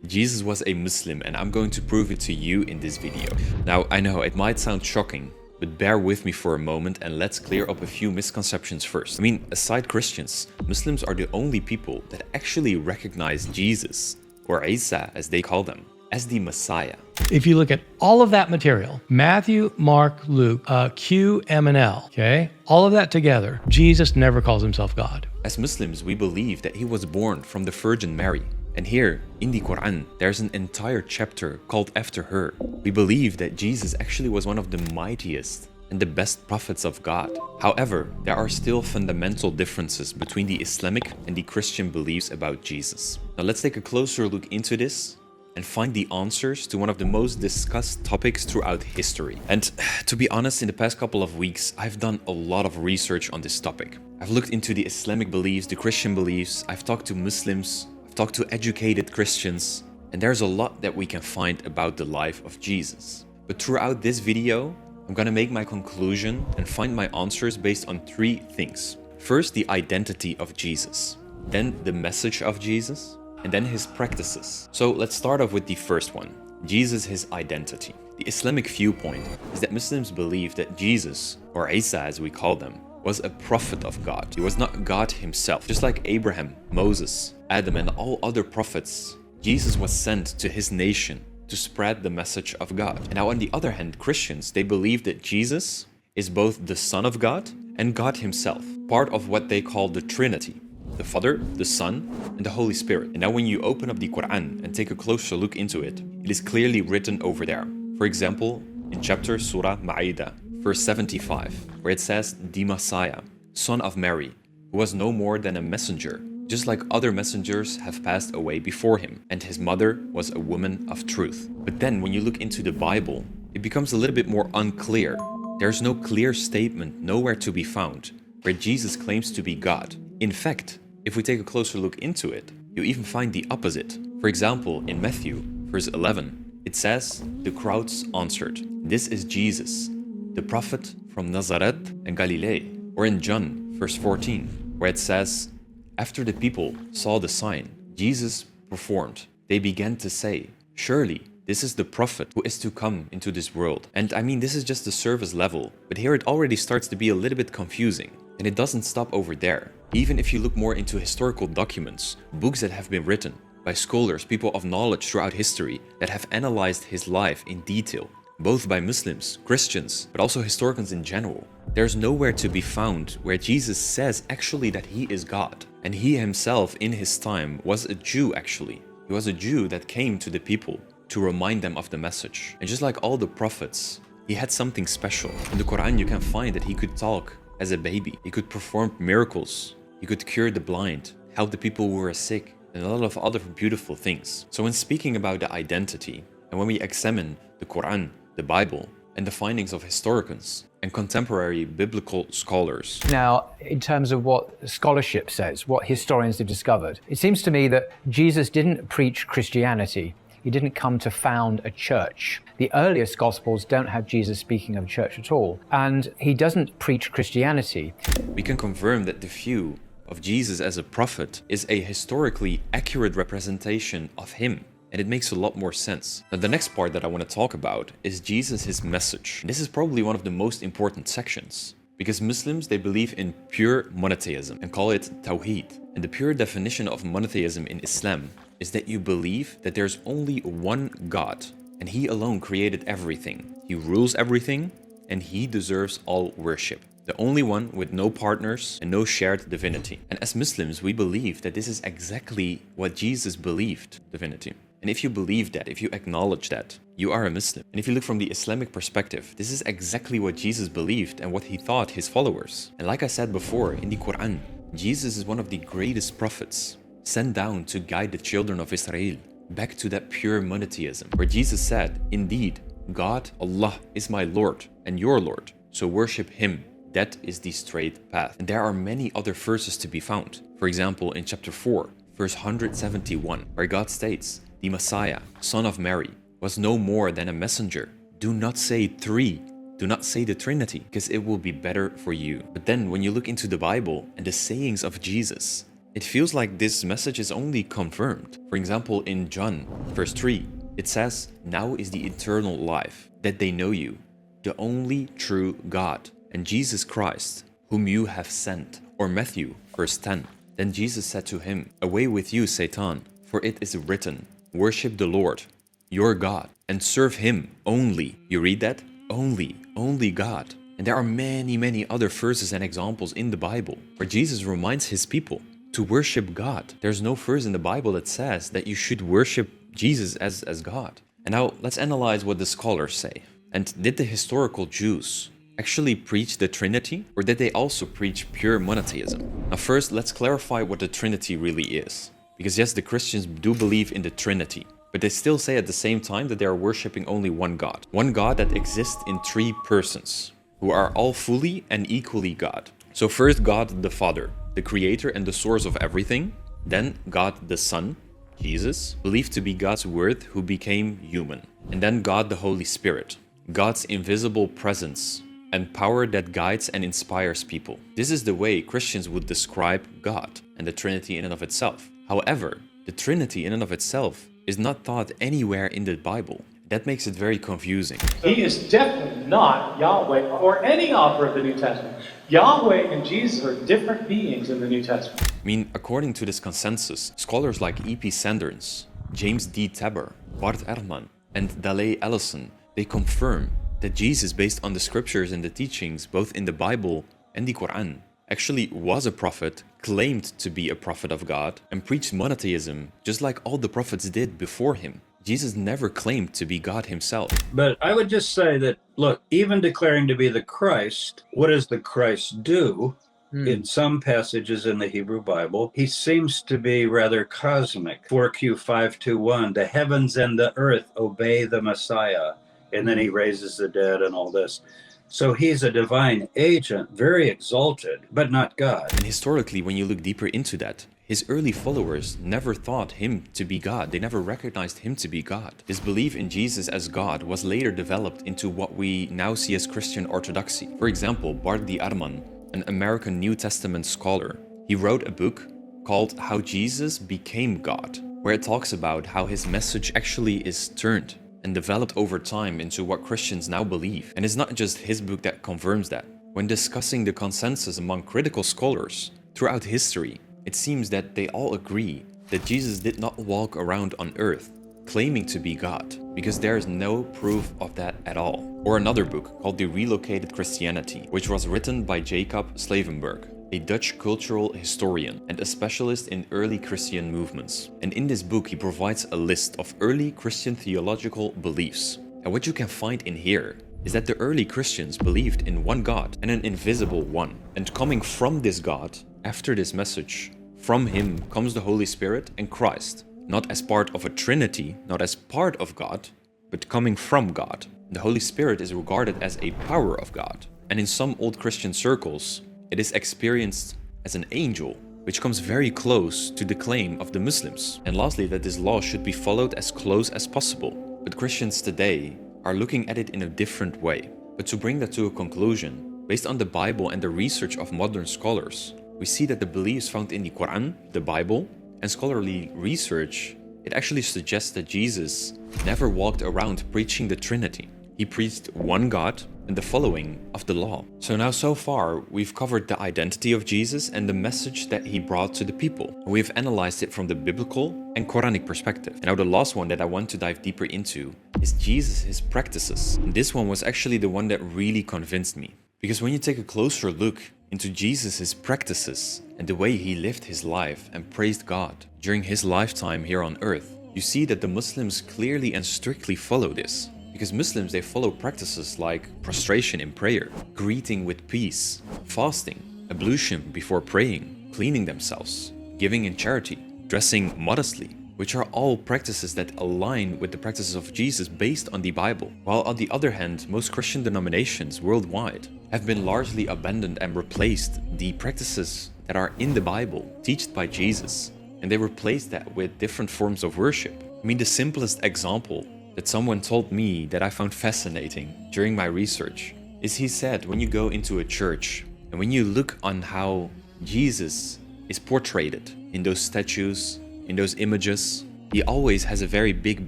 Jesus was a Muslim, and I'm going to prove it to you in this video. Now, I know it might sound shocking, but bear with me for a moment and let's clear up a few misconceptions first. I mean, aside Christians, Muslims are the only people that actually recognize Jesus, or Isa as they call them, as the Messiah. If you look at all of that material, Matthew, Mark, Luke, Q, M, and L, okay? All of that together, Jesus never calls himself God. As Muslims, we believe that he was born from the Virgin Mary. And here, in the Quran, there's an entire chapter called after her. We believe that Jesus actually was one of the mightiest and the best prophets of God. However, there are still fundamental differences between the Islamic and the Christian beliefs about Jesus. Now let's take a closer look into this and find the answers to one of the most discussed topics throughout history. And to be honest, in the past couple of weeks, I've done a lot of research on this topic. I've looked into the Islamic beliefs, the Christian beliefs, I've talked to Muslims, talk to educated Christians, and there's a lot that we can find about the life of Jesus. But throughout this video, I'm gonna make my conclusion and find my answers based on three things. First, the identity of Jesus, then the message of Jesus, and then his practices. So let's start off with the first one, Jesus, his identity. The Islamic viewpoint is that Muslims believe that Jesus, or Isa as we call them, was a prophet of God. He was not God himself. Just like Abraham, Moses, Adam, and all other prophets, Jesus was sent to his nation to spread the message of God. And now on the other hand, Christians, they believe that Jesus is both the Son of God and God himself, part of what they call the Trinity, the Father, the Son, and the Holy Spirit. And now when you open up the Quran and take a closer look into it, it is clearly written over there. For example, in chapter Surah Ma'idah, verse 75, where it says, the Messiah, son of Mary, who was no more than a messenger, just like other messengers have passed away before him, and his mother was a woman of truth. But then when you look into the Bible, it becomes a little bit more unclear. There's no clear statement nowhere to be found where Jesus claims to be God. In fact, if we take a closer look into it, you even find the opposite. For example, in Matthew, verse 11, it says, the crowds answered, this is Jesus, the prophet from Nazareth and Galilee. Or in John, verse 14, where it says, after the people saw the sign Jesus performed, they began to say, surely this is the prophet who is to come into this world. And I mean, this is just the surface level, but here it already starts to be a little bit confusing. And it doesn't stop over there. Even if you look more into historical documents, books that have been written by scholars, people of knowledge throughout history that have analyzed his life in detail, both by Muslims, Christians, but also historians in general, there's nowhere to be found where Jesus says actually that he is God. And he himself in his time was a Jew actually. He was a Jew that came to the people to remind them of the message. And just like all the prophets, he had something special. In the Quran you can find that he could talk as a baby. He could perform miracles. He could cure the blind, help the people who were sick, and a lot of other beautiful things. So when speaking about the identity, and when we examine the Quran, the Bible, and the findings of historians and contemporary biblical scholars. Now, in terms of what scholarship says, what historians have discovered, it seems to me that Jesus didn't preach Christianity. He didn't come to found a church. The earliest Gospels don't have Jesus speaking of a church at all. And he doesn't preach Christianity. We can confirm that the view of Jesus as a prophet is a historically accurate representation of him. And it makes a lot more sense. Now, the next part that I want to talk about is Jesus, his message. This is probably one of the most important sections, because Muslims, they believe in pure monotheism and call it Tawheed. And the pure definition of monotheism in Islam is that you believe that there's only one God, and he alone created everything. He rules everything, and he deserves all worship. The only one with no partners and no shared divinity. And as Muslims, we believe that this is exactly what Jesus believed, divinity. And if you believe that, if you acknowledge that, you are a Muslim. And if you look from the Islamic perspective, this is exactly what Jesus believed and what he taught his followers. And like I said before, in the Quran, Jesus is one of the greatest prophets sent down to guide the children of Israel back to that pure monotheism, where Jesus said, indeed, God, Allah, is my Lord and your Lord, so worship him. That is the straight path. And there are many other verses to be found. For example, in chapter 4, verse 171, where God states, the Messiah, son of Mary, was no more than a messenger. Do not say three. Do not say the Trinity, because it will be better for you. But then when you look into the Bible and the sayings of Jesus, it feels like this message is only confirmed. For example, in John, verse 3, it says, "Now is the eternal life, that they know you, the only true God, and Jesus Christ, whom you have sent." Or Matthew, verse 10, "Then Jesus said to him, Away with you, Satan, for it is written, Worship the Lord, your God, and serve him only." You read that? Only God. And there are many other verses and examples in the Bible where Jesus reminds his people to worship God. There's no verse in the Bible that says that you should worship Jesus as God. And now let's analyze what the scholars say. And did the historical Jews actually preach the Trinity, or did they also preach pure monotheism? Now first, let's clarify what the Trinity really is. Because yes, the Christians do believe in the Trinity, but they still say at the same time that they are worshipping only one God. One God that exists in three persons, who are all fully and equally God. So first, God the Father, the creator and the source of everything. Then God the Son, Jesus, believed to be God's Word who became human. And then God the Holy Spirit, God's invisible presence and power that guides and inspires people. This is the way Christians would describe God and the Trinity in and of itself. However, the Trinity in and of itself is not taught anywhere in the Bible. That makes it very confusing. He is definitely not Yahweh or any author of the New Testament. Yahweh and Jesus are different beings in the New Testament. I mean, according to this consensus, scholars like E.P. Sanders, James D. Tabor, Bart Ehrman, and Dalai Ellison, they confirm that Jesus, based on the scriptures and the teachings, both in the Bible and the Quran, actually was a prophet, claimed to be a prophet of God, and preached monotheism just like all the prophets did before him. Jesus never claimed to be God himself. But I would just say that, look, even declaring to be the Christ, what does the Christ do? In some passages in the Hebrew Bible, he seems to be rather cosmic. 4Q 521, the heavens and the earth obey the Messiah. And then he raises the dead and all this. So he's a divine agent, very exalted, but not God. And historically, when you look deeper into that, his early followers never thought him to be God. They never recognized him to be God. This belief in Jesus as God was later developed into what we now see as Christian orthodoxy. For example, Bart D. Ehrman, an American New Testament scholar, he wrote a book called How Jesus Became God, where it talks about how his message actually is turned and developed over time into what Christians now believe. And it's not just his book that confirms that. When discussing the consensus among critical scholars throughout history, it seems that they all agree that Jesus did not walk around on earth claiming to be God, because there is no proof of that at all. Or another book called The Relocated Christianity, which was written by Jacob Slavenberg, a Dutch cultural historian and a specialist in early Christian movements. And in this book, he provides a list of early Christian theological beliefs. And what you can find in here is that the early Christians believed in one God and an invisible one. And coming from this God, after this message, from him comes the Holy Spirit and Christ, not as part of a Trinity, not as part of God, but coming from God. The Holy Spirit is regarded as a power of God. And in some old Christian circles, it is experienced as an angel, which comes very close to the claim of the Muslims. And lastly, that this law should be followed as close as possible. But Christians today are looking at it in a different way. But to bring that to a conclusion, based on the Bible and the research of modern scholars, we see that the beliefs found in the Quran, the Bible, and scholarly research, it actually suggests that Jesus never walked around preaching the Trinity. He preached one God and the following of the law. So now so far, we've covered the identity of Jesus and the message that he brought to the people. We've analyzed it from the biblical and Quranic perspective. And now the last one that I want to dive deeper into is Jesus, his practices. And this one was actually the one that really convinced me. Because when you take a closer look into Jesus' practices and the way he lived his life and praised God during his lifetime here on earth, you see that the Muslims clearly and strictly follow this. Because Muslims, they follow practices like prostration in prayer, greeting with peace, fasting, ablution before praying, cleaning themselves, giving in charity, dressing modestly, which are all practices that align with the practices of Jesus based on the Bible. While on the other hand, most Christian denominations worldwide have been largely abandoned and replaced the practices that are in the Bible, taught by Jesus, and they replaced that with different forms of worship. I mean, the simplest example that someone told me that I found fascinating during my research is he said, when you go into a church and when you look on how Jesus is portrayed in those statues, in those images, he always has a very big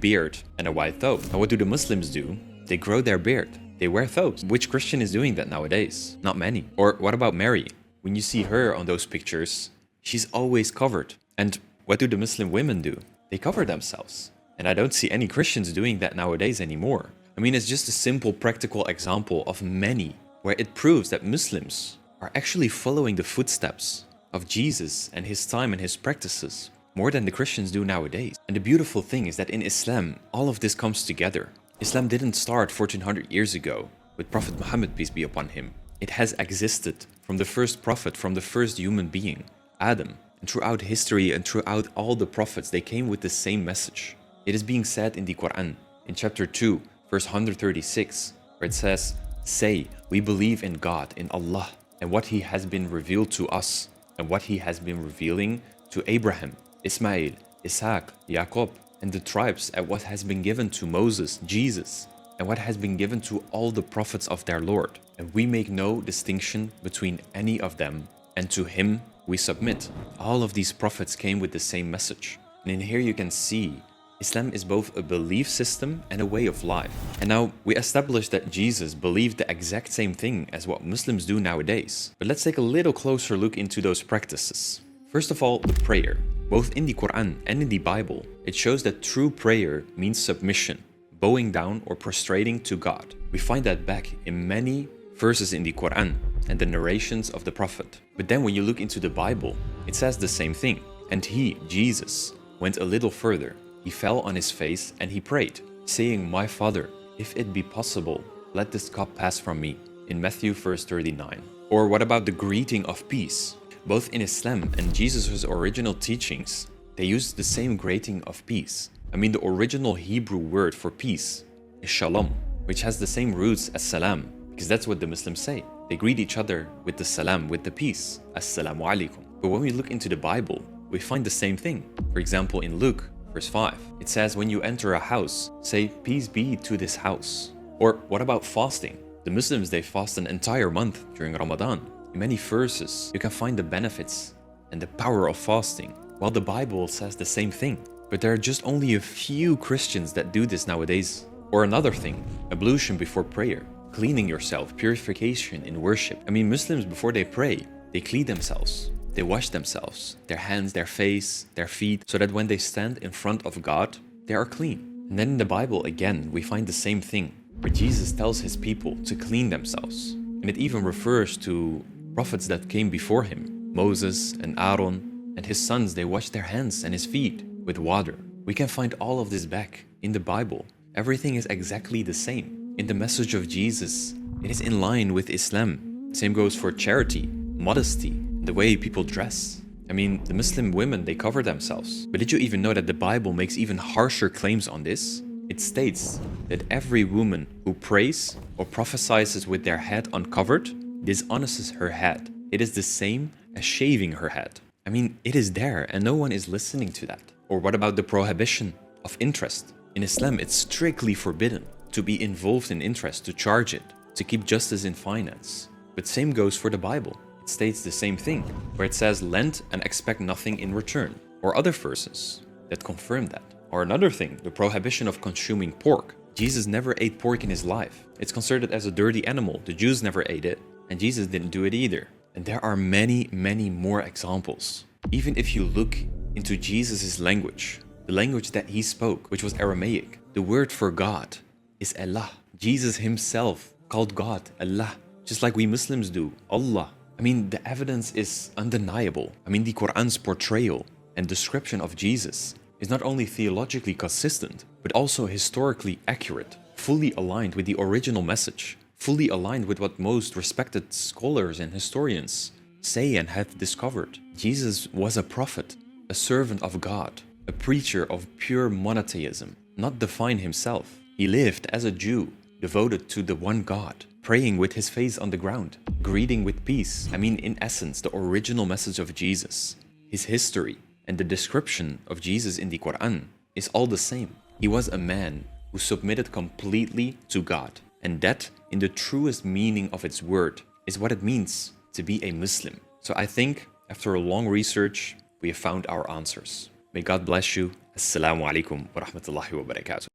beard and a white thobe. And what do the Muslims do? They grow their beard. They wear thobes. Which Christian is doing that nowadays? Not many. Or what about Mary? When you see her on those pictures, she's always covered. And what do the Muslim women do? They cover themselves. And I don't see any Christians doing that nowadays anymore. I mean, it's just a simple practical example of many where it proves that Muslims are actually following the footsteps of Jesus and his time and his practices more than the Christians do nowadays. And the beautiful thing is that in Islam, all of this comes together. Islam didn't start 1400 years ago with Prophet Muhammad, peace be upon him. It has existed from the first prophet, from the first human being, Adam. And throughout history and throughout all the prophets, they came with the same message. It is being said in the Quran, in chapter 2, verse 136, where it says, "Say, we believe in God, in Allah, and what He has been revealed to us, and what He has been revealing to Abraham, Ismail, Isaac, Jacob, and the tribes, and what has been given to Moses, Jesus, and what has been given to all the prophets of their Lord. And we make no distinction between any of them, and to Him we submit." All of these prophets came with the same message. And in here you can see Islam is both a belief system and a way of life. And now we established that Jesus believed the exact same thing as what Muslims do nowadays. But let's take a little closer look into those practices. First of all, the prayer. Both in the Quran and in the Bible, it shows that true prayer means submission, bowing down or prostrating to God. We find that back in many verses in the Quran and the narrations of the Prophet. But then when you look into the Bible, it says the same thing. And he, Jesus, went a little further. He fell on his face and he prayed, saying, "My Father, if it be possible, let this cup pass from me," in Matthew verse 39. Or what about the greeting of peace? Both in Islam and Jesus' original teachings, they used the same greeting of peace. I mean, the original Hebrew word for peace is shalom, which has the same roots as salam, because that's what the Muslims say. They greet each other with the salam, with the peace, assalamu alaikum. But when we look into the Bible, we find the same thing. For example, in Luke, verse 5, it says, "When you enter a house, say, 'Peace be to this house.'" Or what about fasting? The Muslims, they fast an entire month during Ramadan. In many verses, you can find the benefits and the power of fasting, while the Bible says the same thing. But there are just only a few Christians that do this nowadays. Or another thing, ablution before prayer, cleaning yourself, purification in worship. I mean, Muslims, before they pray, they clean themselves. They wash themselves, their hands, their face, their feet, so that when they stand in front of God, they are clean. And then in the Bible, again, we find the same thing, where Jesus tells his people to clean themselves. And it even refers to prophets that came before him, Moses and Aaron, and his sons, they washed their hands and his feet with water. We can find all of this back in the Bible. Everything is exactly the same. In the message of Jesus, it is in line with Islam. Same goes for charity, modesty, the way people dress. I mean, the Muslim women, they cover themselves. But did you even know that the Bible makes even harsher claims on this? It states that every woman who prays or prophesies with their head uncovered dishonours her head. It is the same as shaving her head. I mean, it is there and no one is listening to that. Or what about the prohibition of interest? In Islam, it's strictly forbidden to be involved in interest, to charge it, to keep justice in finance. But same goes for the Bible. It states the same thing, where it says, "Lend and expect nothing in return." Or other verses that confirm that. Or another thing, the prohibition of consuming pork. Jesus never ate pork in his life. It's considered as a dirty animal. The Jews never ate it, and Jesus didn't do it either. And there are many, many more examples. Even if you look into Jesus' language, the language that he spoke, which was Aramaic, the word for God is Allah. Jesus himself called God Allah, just like we Muslims do, Allah. I mean, the evidence is undeniable. I mean, the Quran's portrayal and description of Jesus is not only theologically consistent, but also historically accurate, fully aligned with the original message, fully aligned with what most respected scholars and historians say and have discovered. Jesus was a prophet, a servant of God, a preacher of pure monotheism, not divine himself. He lived as a Jew, devoted to the one God, praying with his face on the ground, greeting with peace. I mean, in essence, the original message of Jesus, his history, and the description of Jesus in the Quran is all the same. He was a man who submitted completely to God. And that, in the truest meaning of its word, is what it means to be a Muslim. So I think, after a long research we have found our answers. May God bless you. Assalamu alaikum wa rahmatullahi wa barakatuh.